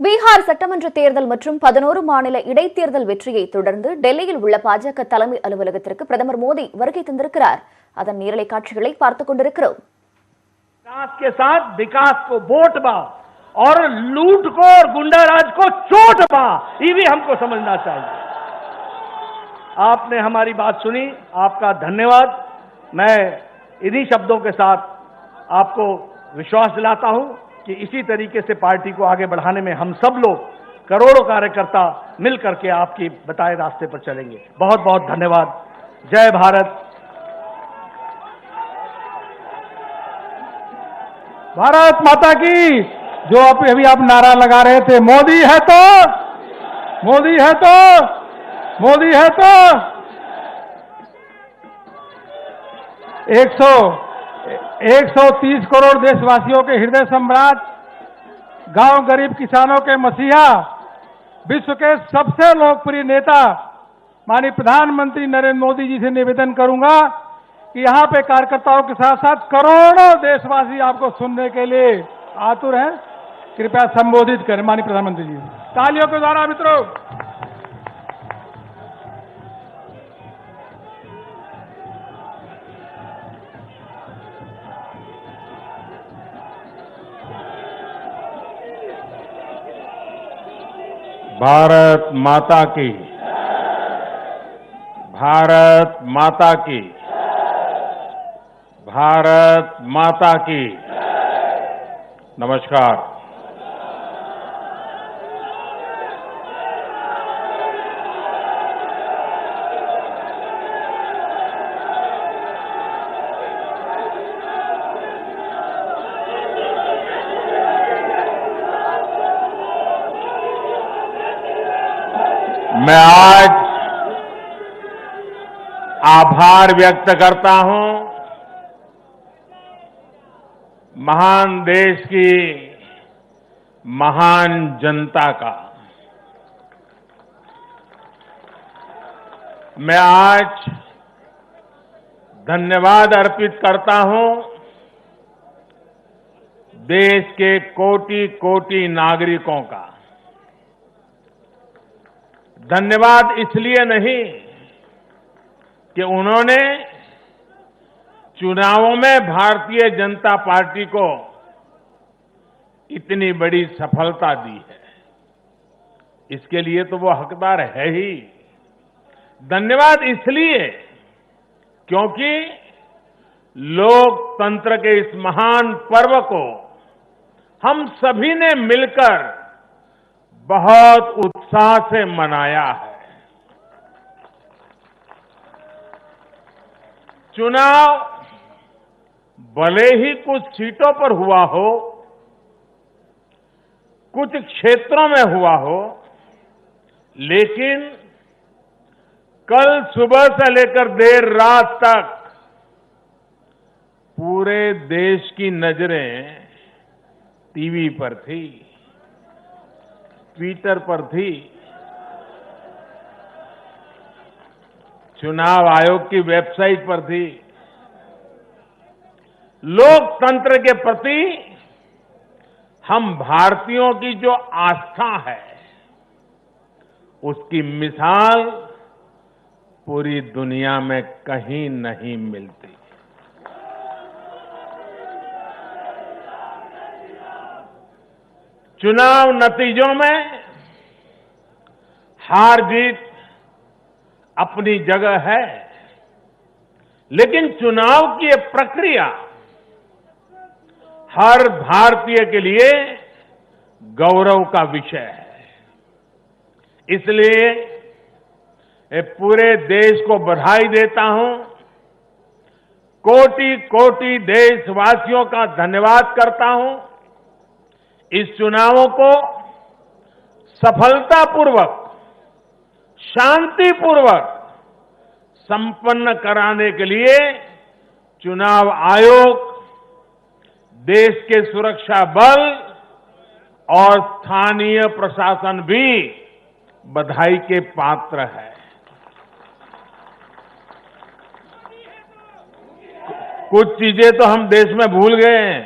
பீகார் சட்டமன்ற தேர்தல் மற்றும் 11 மாநில இடைத்தேர்தல் வெற்றியை தொடர்ந்து டெல்லியில் உள்ள பாஜக தலைமை அலுவலகத்திற்கு பிரதமர் மோடி வருகை தந்திருக்கிறார். அதன் நேரலை காட்சிகளை பார்த்துக் கொண்டிருக்கிறோம். विकास के साथ विकास को वोट बा और लूट को और गुंडाराज को चोट बा, ये भी हमको समझना चाहिए। आपने हमारी बात सुनी, आपका धन्यवाद। मैं इन्हीं शब्दों के साथ आपको विश्वास दिलाता हूं कि इसी तरीके से पार्टी को आगे बढ़ाने में हम सब लोग करोड़ों कार्यकर्ता मिलकर के आपकी बताए रास्ते पर चलेंगे। बहुत बहुत धन्यवाद। जय भारत। भारत माता की। जो अभी आप नारा लगा रहे थे, मोदी है तो, मोदी है तो, मोदी है तो 130 करोड़ देशवासियों के हृदय सम्राट, गांव गरीब किसानों के मसीहा, विश्व के सबसे लोकप्रिय नेता माननीय प्रधानमंत्री नरेंद्र मोदी जी से निवेदन करूंगा कि यहां पे कार्यकर्ताओं के साथ साथ करोड़ों देशवासी आपको सुनने के लिए आतुर हैं। कृपया संबोधित करें माननीय प्रधानमंत्री जी। तालियों के द्वारा मित्रों। भारत माता की। भारत माता की। भारत माता की। नमस्कार। मैं आज आभार व्यक्त करता हूं महान देश की महान जनता का। मैं आज धन्यवाद अर्पित करता हूं देश के कोटि कोटि नागरिकों का। धन्यवाद इसलिए नहीं कि उन्होंने चुनावों में भारतीय जनता पार्टी को इतनी बड़ी सफलता दी है, इसके लिए तो वो हकदार है ही। धन्यवाद इसलिए क्योंकि लोकतंत्र के इस महान पर्व को हम सभी ने मिलकर बहुत उत्साह से मनाया है। चुनाव भले ही कुछ सीटों पर हुआ हो, कुछ क्षेत्रों में हुआ हो, लेकिन कल सुबह से लेकर देर रात तक पूरे देश की नजरें टीवी पर थी, ट्विटर पर थी, चुनाव आयोग की वेबसाइट पर थी। लोकतंत्र के प्रति हम भारतीयों की जो आस्था है, उसकी मिसाल पूरी दुनिया में कहीं नहीं मिलती। चुनाव नतीजों में हार जीत अपनी जगह है, लेकिन चुनाव की ये प्रक्रिया हर भारतीय के लिए गौरव का विषय है। इसलिए पूरे देश को बधाई देता हूं, कोटि कोटि देशवासियों का धन्यवाद करता हूं। इस चुनावों को सफलतापूर्वक, शांतिपूर्वक संपन्न कराने के लिए चुनाव आयोग, देश के सुरक्षा बल और स्थानीय प्रशासन भी बधाई के पात्र है। कुछ चीजें तो हम देश में भूल गए हैं।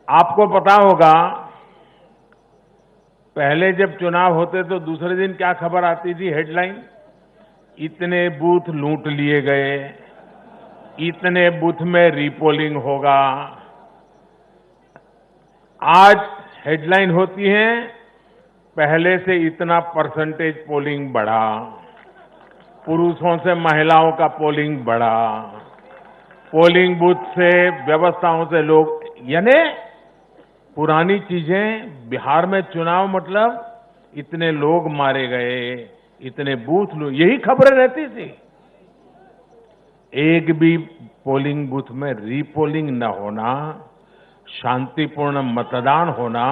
आपको पता होगा पहले जब चुनाव होते तो दूसरे दिन क्या खबर आती थी, हेडलाइन, इतने बूथ लूट लिए गए, इतने बूथ में रीपोलिंग होगा। आज हेडलाइन होती है, पहले से इतना परसेंटेज पोलिंग बढ़ा, पुरुषों से महिलाओं का पोलिंग बढ़ा, पोलिंग बूथ से व्यवस्थाओं से लोग, यानी पुरानी चीजें। बिहार में चुनाव मतलब इतने लोग मारे गए, इतने बूथ लोग, यही खबरें रहती थी। एक भी पोलिंग बूथ में रीपोलिंग न होना, शांतिपूर्ण मतदान होना,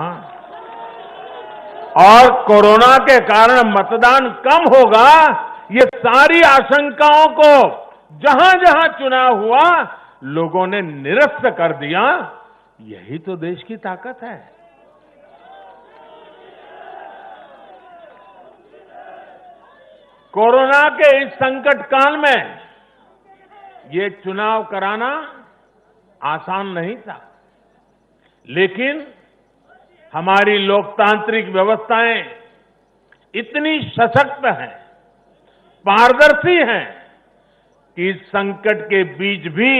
और कोरोना के कारण मतदान कम होगा, ये सारी आशंकाओं को जहां जहां चुनाव हुआ लोगों ने निरस्त कर दिया। यही तो देश की ताकत है। कोरोना के इस संकट काल में ये चुनाव कराना आसान नहीं था, लेकिन हमारी लोकतांत्रिक व्यवस्थाएं इतनी सशक्त हैं, पारदर्शी हैं कि इस संकट के बीच भी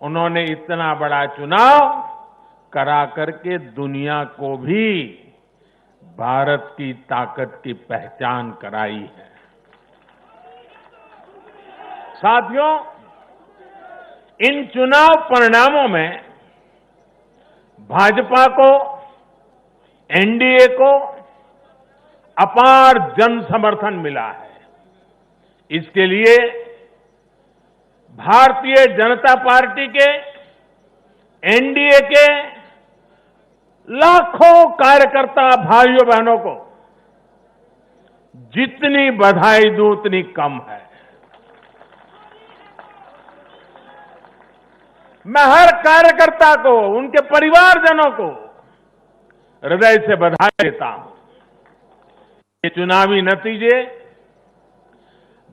उन्होंने इतना बड़ा चुनाव करा करके दुनिया को भी भारत की ताकत की पहचान कराई है। साथियों, इन चुनाव परिणामों में भाजपा को, एनडीए को अपार जन समर्थन मिला है। इसके लिए भारतीय जनता पार्टी के, एनडीए के लाखों कार्यकर्ता भाइयों बहनों को जितनी बधाई दूं उतनी कम है। मैं हर कार्यकर्ता को, उनके परिवारजनों को हृदय से बधाई देता हूं। ये चुनावी नतीजे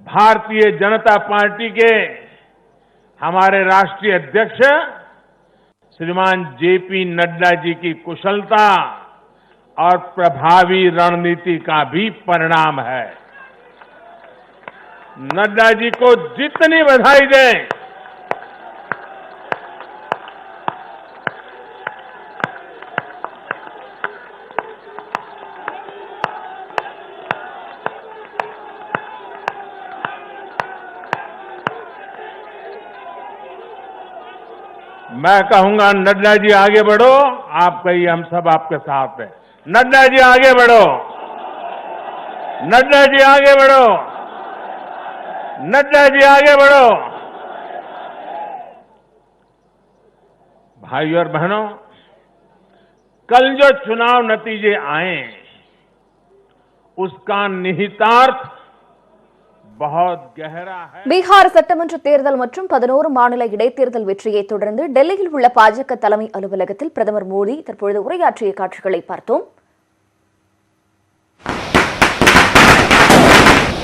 भारतीय जनता पार्टी के हमारे राष्ट्रीय अध्यक्ष श्रीमान जेपी नड्डा जी की कुशलता और प्रभावी रणनीति का भी परिणाम है। नड्डा जी को जितनी बधाई दें, मैं कहूंगा नड्डा जी आगे बढ़ो, आप कहिए हम सब आपके साथ हैं। नड्डा जी आगे बढ़ो, नड्डा जी आगे बढ़ो, नड्डा जी आगे बढ़ो। भाइयों और बहनों, कल जो चुनाव नतीजे आए उसका निहितार्थ बहुत गहरा है। பீகார் சட்டமன்ற தேர்தல் மற்றும் 11 மாநில இடைத்தேர்தல் வெற்றியை தொடர்ந்து டெல்லியில் உள்ள பாஜக தலைமை அலுவலகத்தில் பிரதமர் மோடி தற்பொழுது உரையாற்றிய காட்சிகளை பார்த்தோம்.